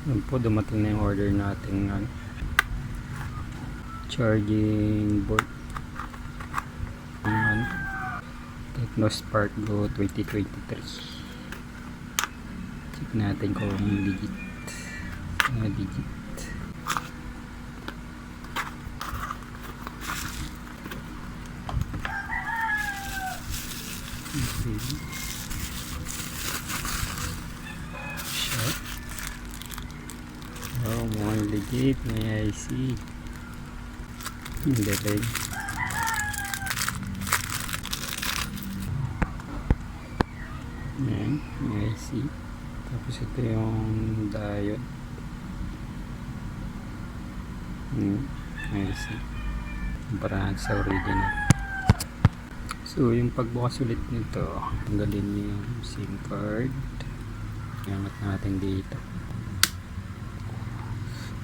Yun po, dumating na yung order nating charging board ng Tecno Spark Go 2023. Check natin kung legit. Digit. Okay. Shot. Oh, mukhang legit. May IC. Galing. Ayan, may IC. Tapos ito yung diode. IC. Kumparahan sa original. So, yung pagbukas ulit nito, tanggalin nyo yung SIM card. Iangat natin dito.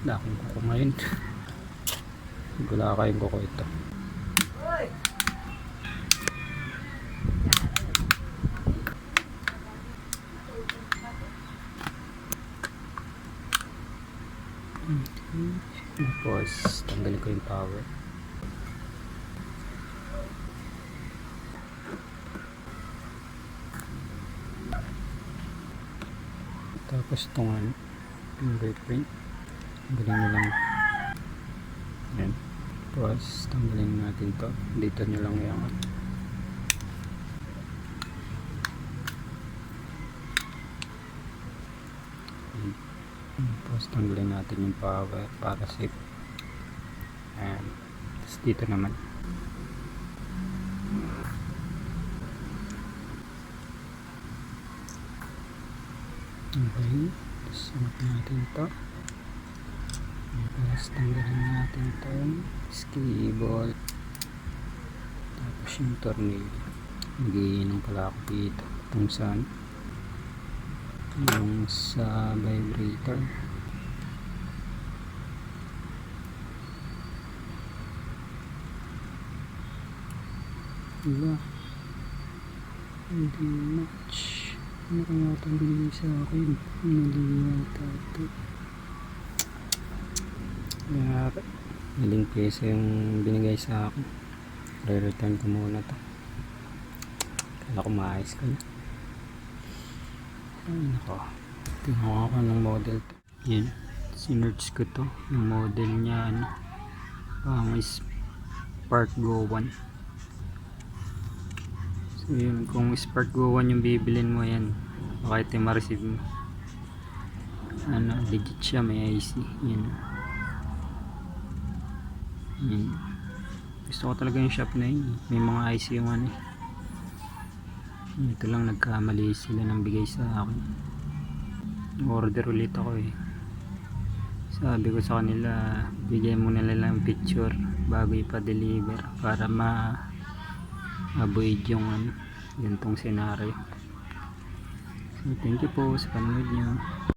Wala akong kuko ngayon. Wala kayong kuko ito. Tapos, tanggalin ko yung power. Tapos itong fingerprint, tanggalin nyo lang. Ayan. Tapos tanggalin natin to, dito nyo lang yan. Tapos tanggalin natin yung power para safe. Ayan. Tapos dito naman, okay. Tapos sunod natin to. Tapos tanggalin natin to, cable. Tapos yung tornilyo, magiinom pala ako dito kung saan yung sa vibrator. Diba? Hindi match. Ano kaya itong binigay sa akin? Mali yata ito. Maling pyesa yung binigay sa akin. Re-return ko muna to. Kala ko maayos ka na. Ay nako, tingnan ko ng model to. Yan, sinerch ko to. Yung model nya pang Spark Go 1. So yun, kung Spark Go 1 yung bibilin mo, yan baka ito yung ma-receive mo. Legit siya, may IC. Yan. Yan. Gusto ko talaga yung shop na yun, may mga IC yung ito lang, nagkamali sila ng bigay sa akin. Order ulit ako sabi ko sa kanila, bigyan mo nila lang picture bago ipa-deliver para ma-avoid yung ganitong senaryo. So thank you po sa panonood nyo.